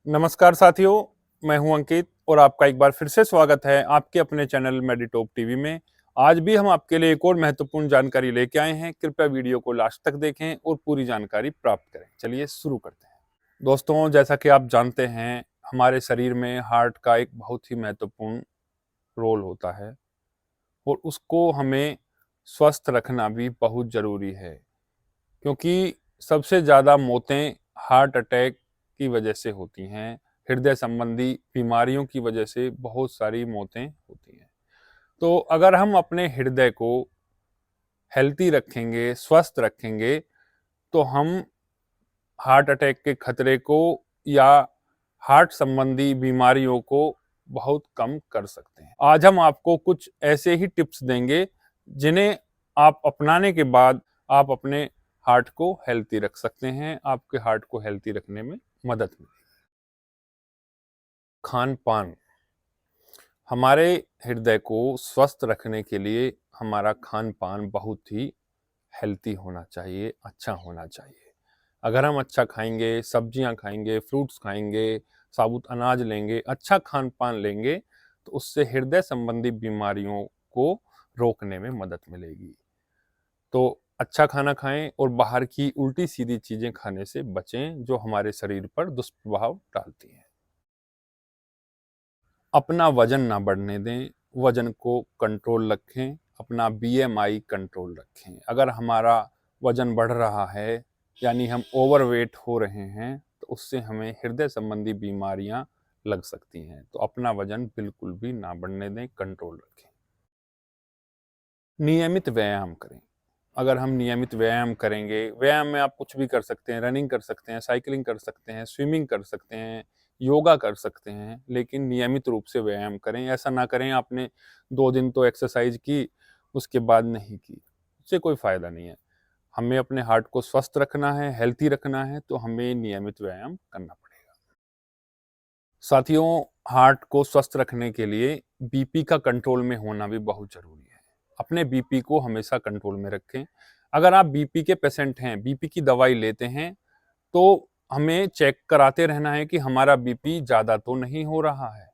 नमस्कार साथियों, मैं हूं अंकित और आपका एक बार फिर से स्वागत है आपके अपने चैनल मेडिटॉप टीवी में। आज भी हम आपके लिए एक और महत्वपूर्ण जानकारी लेके आए हैं। कृपया वीडियो को लास्ट तक देखें और पूरी जानकारी प्राप्त करें। चलिए शुरू करते हैं। दोस्तों, जैसा कि आप जानते हैं, हमारे शरीर में हार्ट का एक बहुत ही महत्वपूर्ण रोल होता है और उसको हमें स्वस्थ रखना भी बहुत ज़रूरी है, क्योंकि सबसे ज़्यादा मौतें हार्ट अटैक की वजह से होती हैं। हृदय संबंधी बीमारियों की वजह से बहुत सारी मौतें होती हैं। तो अगर हम अपने हृदय को हेल्थी रखेंगे, स्वस्थ रखेंगे, तो हम हार्ट अटैक के खतरे को या हार्ट संबंधी बीमारियों को बहुत कम कर सकते हैं। आज हम आपको कुछ ऐसे ही टिप्स देंगे जिन्हें आप अपनाने के बाद आप अपने हार्ट को हेल्थी रख सकते हैं। आपके हार्ट को हेल्थी रखने में मदद मिलेगी। खान पान, हमारे हृदय को स्वस्थ रखने के लिए हमारा खान पान बहुत ही हेल्थी होना चाहिए, अच्छा होना चाहिए। अगर हम अच्छा खाएंगे, सब्जियां खाएंगे, फ्रूट्स खाएंगे, साबुत अनाज लेंगे, अच्छा खान पान लेंगे, तो उससे हृदय संबंधी बीमारियों को रोकने में मदद मिलेगी। तो अच्छा खाना खाएं और बाहर की उल्टी सीधी चीजें खाने से बचें जो हमारे शरीर पर दुष्प्रभाव डालती हैं। अपना वजन ना बढ़ने दें, वजन को कंट्रोल रखें, अपना बीएमआई कंट्रोल रखें। अगर हमारा वजन बढ़ रहा है, यानी हम ओवरवेट हो रहे हैं, तो उससे हमें हृदय संबंधी बीमारियां लग सकती हैं। तो अपना वजन बिल्कुल भी ना बढ़ने दें, कंट्रोल रखें। नियमित व्यायाम करें। अगर हम नियमित व्यायाम करेंगे, व्यायाम में आप कुछ भी कर सकते हैं, रनिंग कर सकते हैं, साइकिलिंग कर सकते हैं, स्विमिंग कर सकते हैं, योगा कर सकते हैं, लेकिन नियमित रूप से व्यायाम करें। ऐसा ना करें आपने 2 दिन तो एक्सरसाइज की, उसके बाद नहीं की, उससे कोई फायदा नहीं है। हमें अपने हार्ट को स्वस्थ रखना है, हेल्थी रखना है, तो हमें नियमित व्यायाम करना पड़ेगा। साथियों, हार्ट को स्वस्थ रखने के लिए बीपी का कंट्रोल में होना भी बहुत जरूरी है। अपने बीपी को हमेशा कंट्रोल में रखें। अगर आप बीपी के पेशेंट हैं, बीपी की दवाई लेते हैं, तो हमें चेक कराते रहना है कि हमारा बीपी ज़्यादा तो नहीं हो रहा है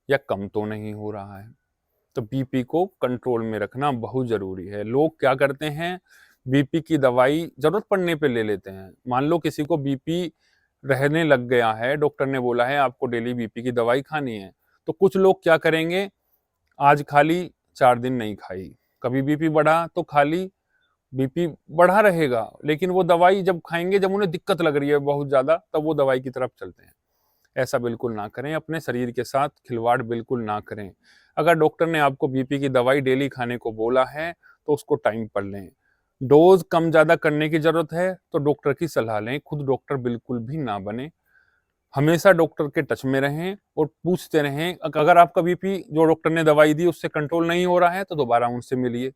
या कम तो नहीं हो रहा है। तो बीपी को कंट्रोल में रखना बहुत ज़रूरी है। लोग क्या करते हैं, बीपी की दवाई ज़रूरत पड़ने पे ले लेते हैं। मान लो किसी को बीपी रहने लग गया है, डॉक्टर ने बोला है आपको डेली बीपी की दवाई खानी है, तो कुछ लोग क्या करेंगे, आज खा ली, 4 दिन नहीं खाई, कभी बीपी बढ़ा तो खा ली, बीपी बढ़ा रहेगा, लेकिन वो दवाई जब खाएंगे, जब उन्हें दिक्कत लग रही है बहुत ज़्यादा, तब वो दवाई की तरफ चलते हैं। ऐसा बिल्कुल ना करें, अपने शरीर के साथ खिलवाड़ बिल्कुल ना करें। अगर डॉक्टर ने आपको बीपी की दवाई डेली खाने को बोला है, तो उसको टाइम पर लें। डोज कम ज़्यादा करने की ज़रूरत है, तो डॉक्टर की सलाह लें, खुद डॉक्टर बिल्कुल भी ना बने। हमेशा डॉक्टर के टच में रहें और पूछते रहें। अगर आपका बीपी जो डॉक्टर ने दवाई दी उससे कंट्रोल नहीं हो रहा है, तो दोबारा उनसे मिलिए।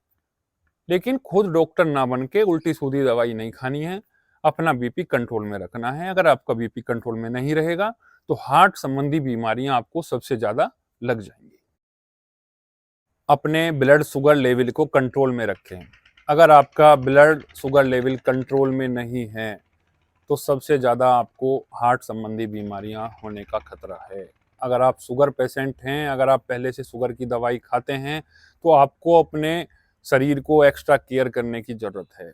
लेकिन खुद डॉक्टर ना बन के उल्टी सीधी दवाई नहीं खानी है, अपना बीपी कंट्रोल में रखना है। अगर आपका बीपी कंट्रोल में नहीं रहेगा, तो हार्ट संबंधी बीमारियां आपको सबसे ज्यादा लग जाएंगी। अपने ब्लड शुगर लेवल को कंट्रोल में रखें। अगर आपका ब्लड शुगर लेवल कंट्रोल में नहीं है, तो सबसे ज़्यादा आपको हार्ट संबंधी बीमारियां होने का खतरा है। अगर आप शुगर पेशेंट हैं, अगर आप पहले से शुगर की दवाई खाते हैं, तो आपको अपने शरीर को एक्स्ट्रा केयर करने की ज़रूरत है।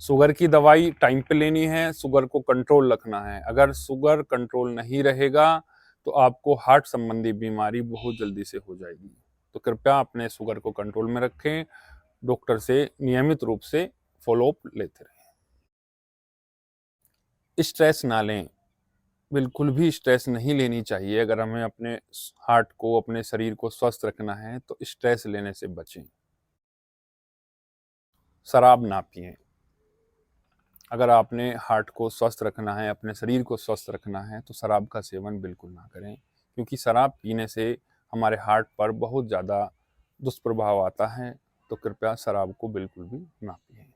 शुगर की दवाई टाइम पे लेनी है, शुगर को कंट्रोल रखना है। अगर शुगर कंट्रोल नहीं रहेगा, तो आपको हार्ट संबंधी बीमारी बहुत जल्दी से हो जाएगी। तो कृपया अपने शुगर को कंट्रोल में रखें, डॉक्टर से नियमित रूप से फॉलोअप लेते रहें। स्ट्रेस ना लें, बिल्कुल भी स्ट्रेस नहीं लेनी चाहिए। अगर हमें अपने हार्ट को, अपने शरीर को स्वस्थ रखना है, तो स्ट्रेस लेने से बचें। शराब ना पिएं। अगर आपने हार्ट को स्वस्थ रखना है, अपने शरीर को स्वस्थ रखना है, तो शराब का सेवन बिल्कुल ना करें, क्योंकि शराब पीने से हमारे हार्ट पर बहुत ज़्यादा दुष्प्रभाव आता है। तो कृपया शराब को बिल्कुल भी ना पिएं।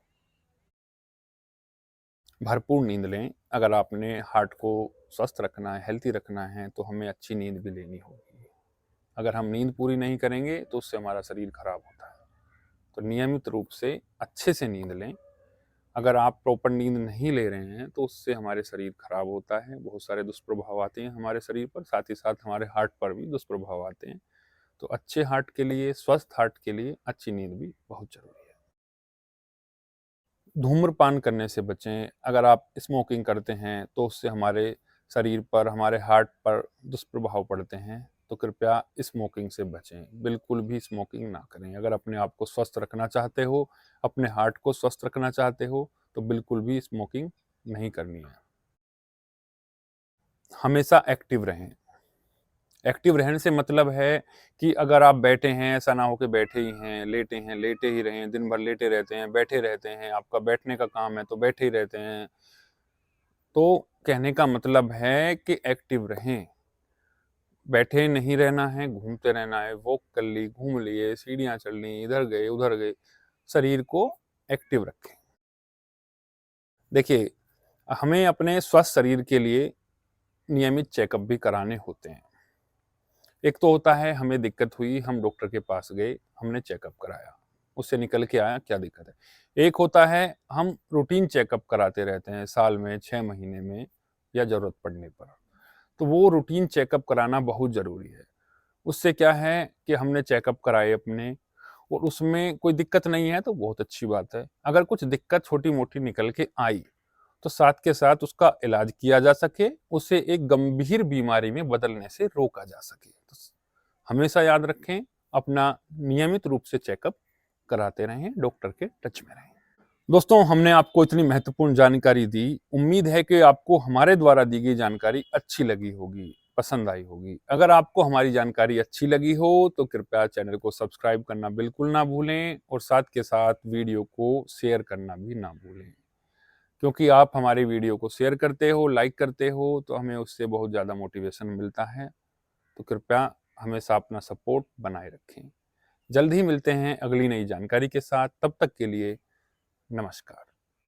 भरपूर नींद लें। अगर आपने हार्ट को स्वस्थ रखना है, हेल्थी रखना है, तो हमें अच्छी नींद भी लेनी होगी। अगर हम नींद पूरी नहीं करेंगे, तो उससे हमारा शरीर खराब होता है। तो नियमित रूप से अच्छे से नींद लें। अगर आप प्रॉपर नींद नहीं ले रहे हैं तो उससे हमारे शरीर खराब होता है, बहुत सारे दुष्प्रभाव आते हैं हमारे शरीर पर, साथ ही साथ हमारे हार्ट पर भी दुष्प्रभाव आते हैं। तो अच्छे हार्ट के लिए, स्वस्थ हार्ट के लिए अच्छी नींद भी बहुत ज़रूरी है। धूम्रपान करने से बचें। अगर आप स्मोकिंग करते हैं तो उससे हमारे शरीर पर, हमारे हार्ट पर दुष्प्रभाव पड़ते हैं, तो कृपया स्मोकिंग से बचें। बिल्कुल भी स्मोकिंग ना करें। अगर अपने आप को स्वस्थ रखना चाहते हो, अपने हार्ट को स्वस्थ रखना चाहते हो, तो बिल्कुल भी स्मोकिंग नहीं करनी है। हमेशा एक्टिव रहें। एक्टिव रहने से मतलब है कि अगर आप बैठे हैं, ऐसा ना हो कि बैठे ही हैं, लेटे ही रहें, दिन भर लेटे रहते हैं, बैठे रहते हैं, आपका बैठने का काम है तो बैठे ही रहते हैं। तो कहने का मतलब है कि एक्टिव रहें। बैठे नहीं रहना है, घूमते रहना है, वॉक कर ली, घूम लिए, सीढ़ियाँ चढ़ ली, इधर गए, उधर गए, शरीर को एक्टिव रखें। देखिए, हमें अपने स्वस्थ शरीर के लिए नियमित चेकअप भी कराने होते हैं। एक तो होता है हमें दिक्कत हुई, हम डॉक्टर के पास गए, हमने चेकअप कराया, उससे निकल के आया क्या दिक्कत है। एक होता है हम रूटीन चेकअप कराते रहते हैं साल में, 6 महीने में या ज़रूरत पड़ने पर। तो वो रूटीन चेकअप कराना बहुत ज़रूरी है। उससे क्या है कि हमने चेकअप कराए अपने और उसमें कोई दिक्कत नहीं है तो बहुत अच्छी बात है। अगर कुछ दिक्कत छोटी-मोटी निकल के आई, तो साथ के साथ उसका इलाज किया जा सके, उसे एक गंभीर बीमारी में बदलने से रोका जा सके। तो हमेशा याद रखें, अपना नियमित रूप से चेकअप कराते रहें, डॉक्टर के टच में रहें। दोस्तों, हमने आपको इतनी महत्वपूर्ण जानकारी दी। उम्मीद है कि आपको हमारे द्वारा दी गई जानकारी अच्छी लगी होगी, पसंद आई होगी। अगर आपको हमारी जानकारी अच्छी लगी हो तो कृपया चैनल को सब्सक्राइब करना बिल्कुल ना भूलें और साथ के साथ वीडियो को शेयर करना भी ना भूलें। क्योंकि आप हमारी वीडियो को शेयर करते हो, लाइक करते हो, तो हमें उससे बहुत ज़्यादा मोटिवेशन मिलता है। तो कृपया हमेशा अपना सपोर्ट बनाए रखें। जल्द ही मिलते हैं अगली नई जानकारी के साथ। तब तक के लिए नमस्कार।